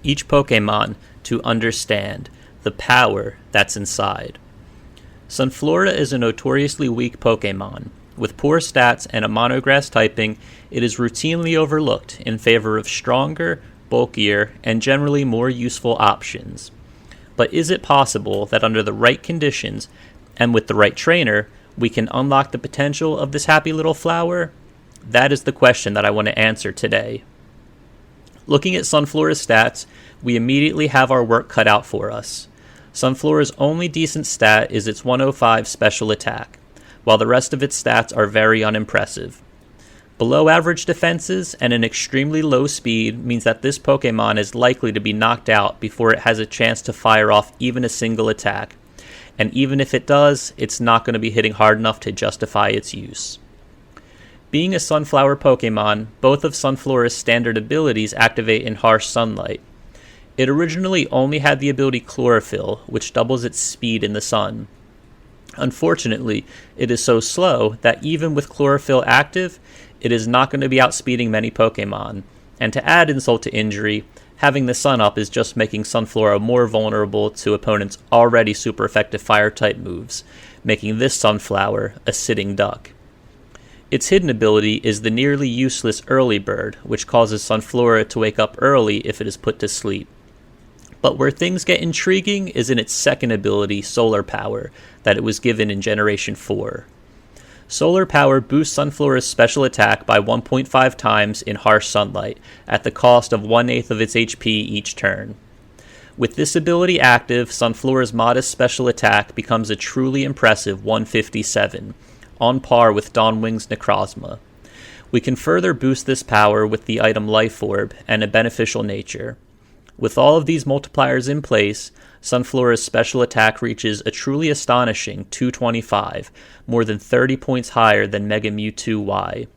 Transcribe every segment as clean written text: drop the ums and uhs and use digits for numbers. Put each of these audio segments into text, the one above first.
each Pokemon to understand the power that's inside. Sunflora is a notoriously weak Pokemon. With poor stats and a monograss typing, it is routinely overlooked in favor of stronger, bulkier, and generally more useful options. But is it possible that under the right conditions, and with the right trainer, we can unlock the potential of this happy little flower? That is the question that I want to answer today. Looking at Sunflora's stats, we immediately have our work cut out for us. Sunflora's only decent stat is its 105 special attack, while the rest of its stats are very unimpressive. Below average defenses and an extremely low speed means that this Pokemon is likely to be knocked out before it has a chance to fire off even a single attack, and even if it does, it's not going to be hitting hard enough to justify its use. Being a Sunflower Pokemon, both of Sunflora's standard abilities activate in harsh sunlight. It originally only had the ability Chlorophyll, which doubles its speed in the sun. Unfortunately, it is so slow that even with Chlorophyll active, it is not going to be outspeeding many Pokemon. And to add insult to injury, having the sun up is just making Sunflora more vulnerable to opponents' already super effective fire-type moves, making this Sunflower a sitting duck. Its hidden ability is the nearly useless Early Bird, which causes Sunflora to wake up early if it is put to sleep. But where things get intriguing is in its second ability, Solar Power, that it was given in Generation 4. Solar Power boosts Sunflora's special attack by 1.5 times in harsh sunlight, at the cost of 1/8 of its HP each turn. With this ability active, Sunflora's modest special attack becomes a truly impressive 157, on par with Dawnwing's Necrozma. We can further boost this power with the item Life Orb and a beneficial nature. With all of these multipliers in place, Sunflora's special attack reaches a truly astonishing 225, more than 30 points higher than Mega Mewtwo Y.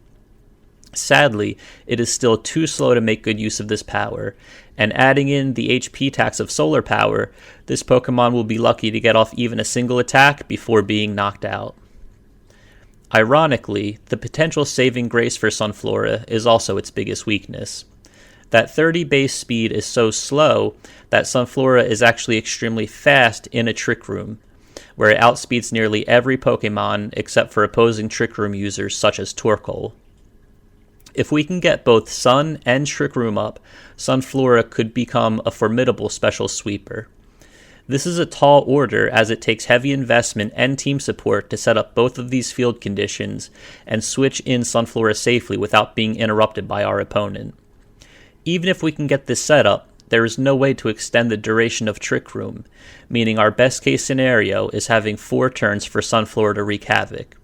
Sadly, it is still too slow to make good use of this power, and adding in the HP tax of Solar Power, this Pokemon will be lucky to get off even a single attack before being knocked out. Ironically, the potential saving grace for Sunflora is also its biggest weakness. That 30 base speed is so slow that Sunflora is actually extremely fast in a Trick Room, where it outspeeds nearly every Pokemon except for opposing Trick Room users such as Torkoal. If we can get both Sun and Trick Room up, Sunflora could become a formidable special sweeper. This is a tall order as it takes heavy investment and team support to set up both of these field conditions and switch in Sunflora safely without being interrupted by our opponent. Even if we can get this set up, there is no way to extend the duration of Trick Room, meaning our best case scenario is having 4 turns for Sunflora to wreak havoc.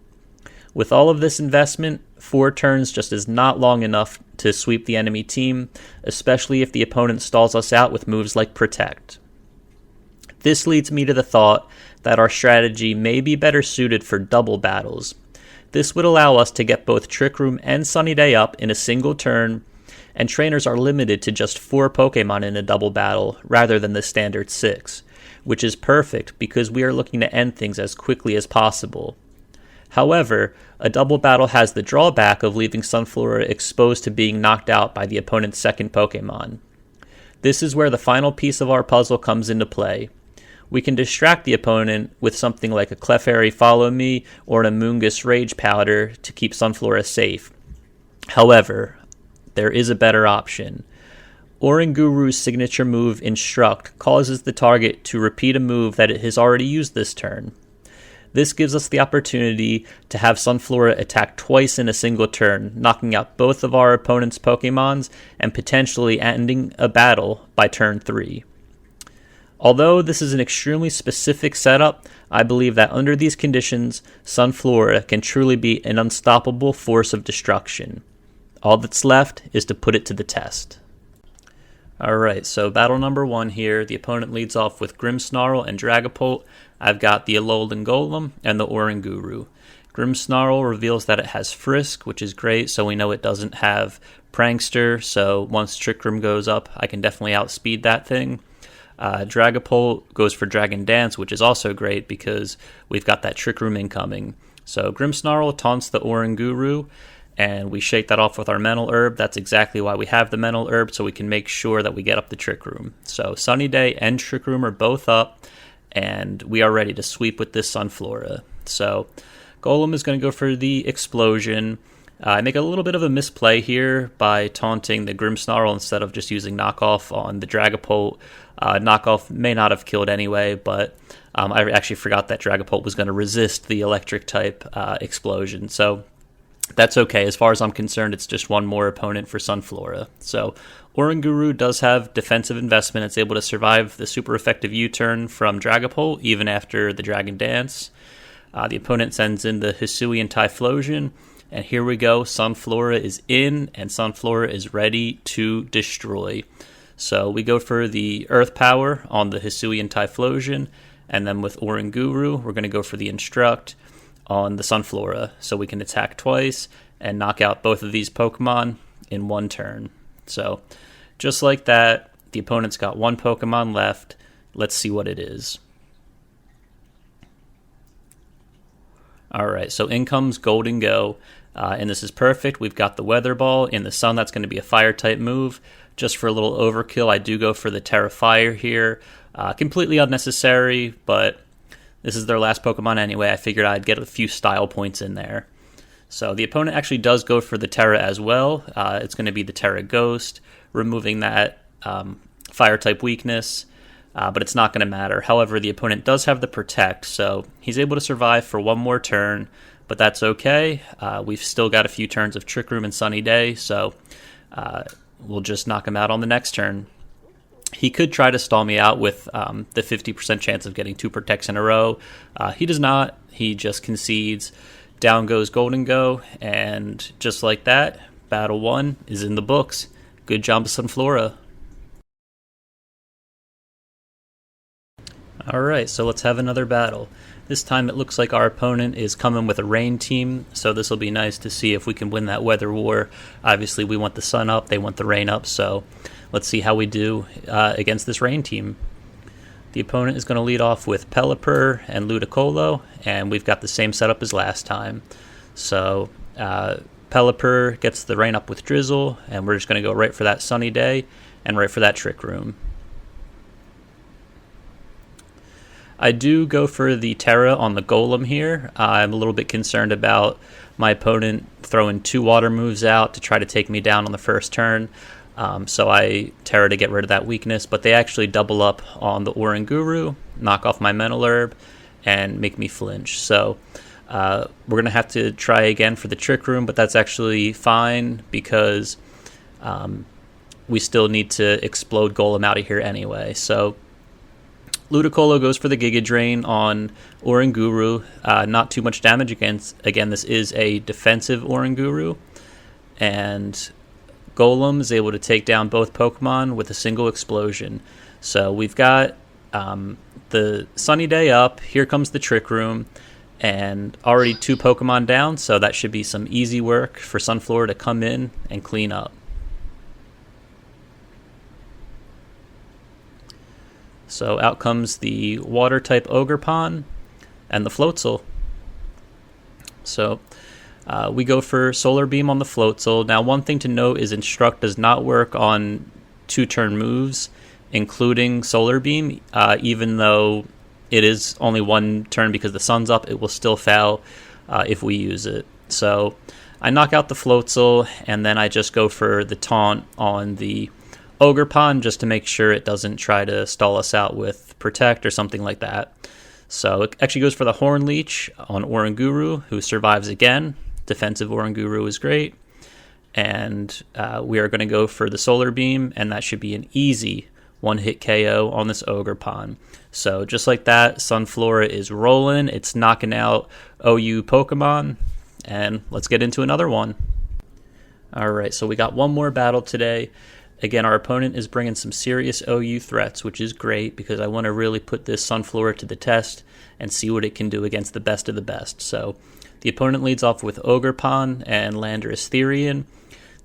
With all of this investment, 4 turns just is not long enough to sweep the enemy team, especially if the opponent stalls us out with moves like Protect. This leads me to the thought that our strategy may be better suited for double battles. This would allow us to get both Trick Room and Sunny Day up in a single turn, and trainers are limited to just 4 Pokemon in a double battle rather than the standard 6, which is perfect because we are looking to end things as quickly as possible. However, a double battle has the drawback of leaving Sunflora exposed to being knocked out by the opponent's second Pokemon. This is where the final piece of our puzzle comes into play. We can distract the opponent with something like a Clefairy Follow Me or an Amoonguss Rage Powder to keep Sunflora safe. However, there is a better option. Oranguru's signature move, Instruct, causes the target to repeat a move that it has already used this turn. This gives us the opportunity to have Sunflora attack twice in a single turn, knocking out both of our opponent's Pokemons and potentially ending a battle by turn 3. Although this is an extremely specific setup, I believe that under these conditions, Sunflora can truly be an unstoppable force of destruction. All that's left is to put it to the test. Alright, so battle number 1 here. The opponent leads off with Grimmsnarl and Dragapult. I've got the Alolan Golem and the Oranguru. Grimmsnarl reveals that it has Frisk, which is great, so we know it doesn't have Prankster, so once Trick Room goes up, I can definitely outspeed that thing. Dragapult goes for Dragon Dance, which is also great because we've got that Trick Room incoming. So Grimmsnarl taunts the Oranguru, and we shake that off with our mental herb. That's exactly why we have the mental herb, so we can make sure that we get up the Trick Room. So Sunny Day and Trick Room are both up, and we are ready to sweep with this Sunflora. So Golem is going to go for the explosion. I make a little bit of a misplay here by taunting the Grimmsnarl instead of just using knockoff on the Dragapult. Knockoff may not have killed anyway, but I actually forgot that Dragapult was going to resist the electric type explosion. So that's okay. As far as I'm concerned, it's just one more opponent for Sunflora. So Oranguru does have defensive investment. It's able to survive the super effective U-turn from Dragapult even after the Dragon Dance. The opponent sends in the Hisuian Typhlosion. And here we go. Sunflora is in, and Sunflora is ready to destroy. So we go for the Earth Power on the Hisuian Typhlosion. And then with Oranguru, we're going to go for the Instruct on the Sunflora, so we can attack twice and knock out both of these Pokemon in one turn. So just like that, the opponent's got one Pokemon left. Let's see what it is. Alright, so in comes Golden Go, and this is perfect. We've got the Weather Ball in the Sun. That's going to be a Fire-type move. Just for a little overkill, I do go for the Terra Fire here. Completely unnecessary, but this is their last Pokemon anyway. I figured I'd get a few style points in there. So the opponent actually does go for the Terra as well. It's going to be the Terra Ghost, removing that Fire-type weakness, but it's not going to matter. However, the opponent does have the Protect, so he's able to survive for one more turn, but that's okay. We've still got a few turns of Trick Room and Sunny Day, so we'll just knock him out on the next turn. He could try to stall me out with the 50% chance of getting 2 Protects in a row. He does not. He just concedes. Down goes Golden Go, and just like that, Battle 1 is in the books. Good job, Sunflora. Alright, so let's have another battle. This time it looks like our opponent is coming with a rain team, so this will be nice to see if we can win that weather war. Obviously, we want the sun up, they want the rain up, so let's see how we do against this rain team. The opponent is going to lead off with Pelipper and Ludicolo, and we've got the same setup as last time. So Pelipper gets the rain up with Drizzle, and we're just going to go right for that Sunny Day and right for that Trick Room. I do go for the Terra on the Golem here. I'm a little bit concerned about my opponent throwing 2 water moves out to try to take me down on the first turn. So I Terra to get rid of that weakness, but they actually double up on the Oranguru, knock off my Mental Herb, and make me flinch. So we're going to have to try again for the Trick Room, but that's actually fine because we still need to explode Golem out of here anyway. So Ludicolo goes for the Giga Drain on Oranguru. Not too much damage against. Again, this is a defensive Oranguru. And Golem is able to take down both Pokemon with a single explosion. So we've got the Sunny Day up. Here comes the Trick Room. And already 2 Pokemon down, so that should be some easy work for Sunflora to come in and clean up. So out comes the Water-type Ogerpon and the Floatzel. So we go for Solar Beam on the Floatzel. Now, one thing to note is Instruct does not work on 2-turn moves, including Solar Beam. Even though it is only 1 turn because the sun's up, it will still fail if we use it. So I knock out the Floatzel, and then I just go for the Taunt on the Ogerpon just to make sure it doesn't try to stall us out with Protect or something like that. So it actually goes for the Horn Leech on Oranguru, who survives again. Defensive Oranguru is great. And we are going to go for the Solar Beam, and that should be an easy 1-hit KO on this Ogerpon. So just like that, Sunflora is rolling. It's knocking out OU Pokemon. And let's get into another one. Alright, so we got one more battle today. Again, our opponent is bringing some serious OU threats, which is great because I want to really put this Sunflora to the test and see what it can do against the best of the best. So the opponent leads off with Ogerpon and Landorus Therian.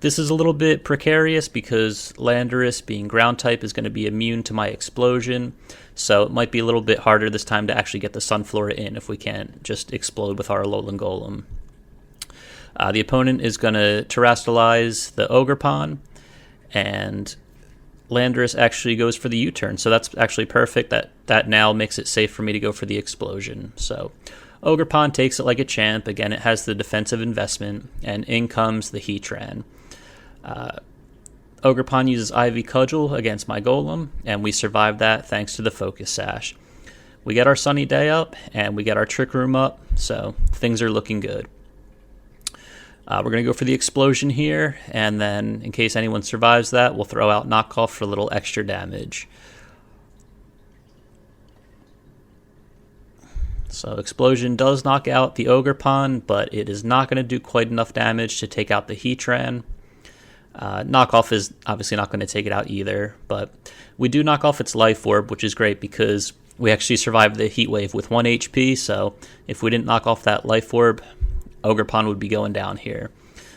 This is a little bit precarious because Landorus, being ground type, is going to be immune to my explosion. So it might be a little bit harder this time to actually get the Sunflora in if we can't just explode with our Alolan Golem. The opponent is going to terrestrialize the Ogerpon, and Landorus actually goes for the U-turn, so that's actually perfect. That now makes it safe for me to go for the explosion. So Ogerpon takes it like a champ. Again, it has the defensive investment, and in comes the Heatran. Ogerpon uses Ivy Cudgel against my Golem, and we survive that thanks to the Focus Sash. We get our Sunny Day up, and we get our Trick Room up, so things are looking good. We're going to go for the explosion here, and then in case anyone survives that, we'll throw out Knockoff for a little extra damage. So explosion does knock out the Ogerpon, but it is not going to do quite enough damage to take out the Heatran. Knockoff is obviously not going to take it out either, but we do knock off its Life Orb, which is great because we actually survived the Heat Wave with 1 HP, so if we didn't knock off that Life Orb, Ogerpon would be going down here.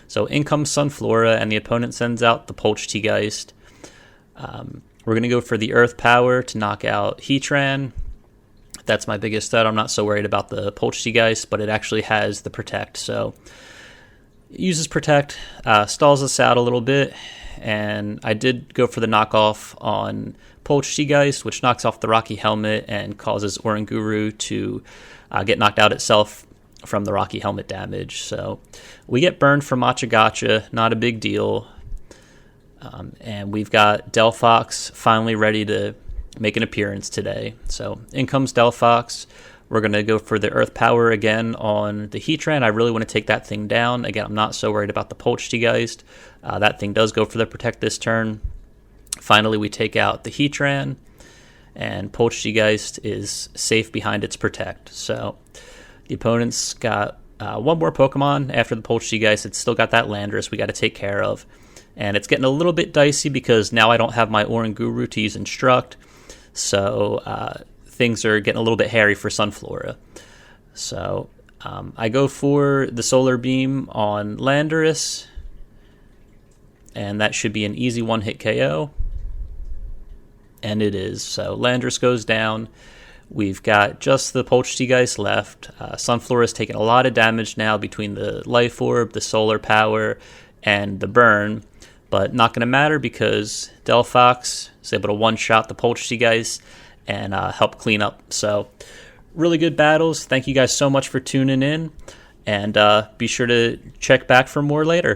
So in comes Sunflora, and the opponent sends out the Poltergeist. We're going to go for the Earth Power to knock out Heatran. That's my biggest threat. I'm not so worried about the Poltergeist, but it actually has the Protect, so it uses Protect, stalls us out a little bit, and I did go for the knockoff on Poltergeist, which knocks off the Rocky Helmet and causes Oranguru to get knocked out itself from the Rocky Helmet damage. So we get burned from Machagacha, not a big deal. And we've got Delphox finally ready to make an appearance today. So in comes Delphox. We're going to go for the Earth Power again on the Heatran. I really want to take that thing down. Again, I'm not so worried about the Poltergeist. That thing does go for the Protect this turn. Finally, we take out the Heatran, and Poltergeist is safe behind its Protect. So the opponent's got one more Pokemon after the Poltergeist. It's still got that Landorus we got to take care of. And it's getting a little bit dicey because now I don't have my Oranguru to use Instruct. So things are getting a little bit hairy for Sunflora. So I go for the Solar Beam on Landorus, and that should be an easy one-hit KO. And it is. So Landorus goes down. We've got just the Poltergeist left. Sunflora's taking a lot of damage now between the Life Orb, the Solar Power, and the Burn. But not going to matter because Delphox is able to one-shot the Poltergeist and help clean up. So really good battles. Thank you guys so much for tuning in. And be sure to check back for more later.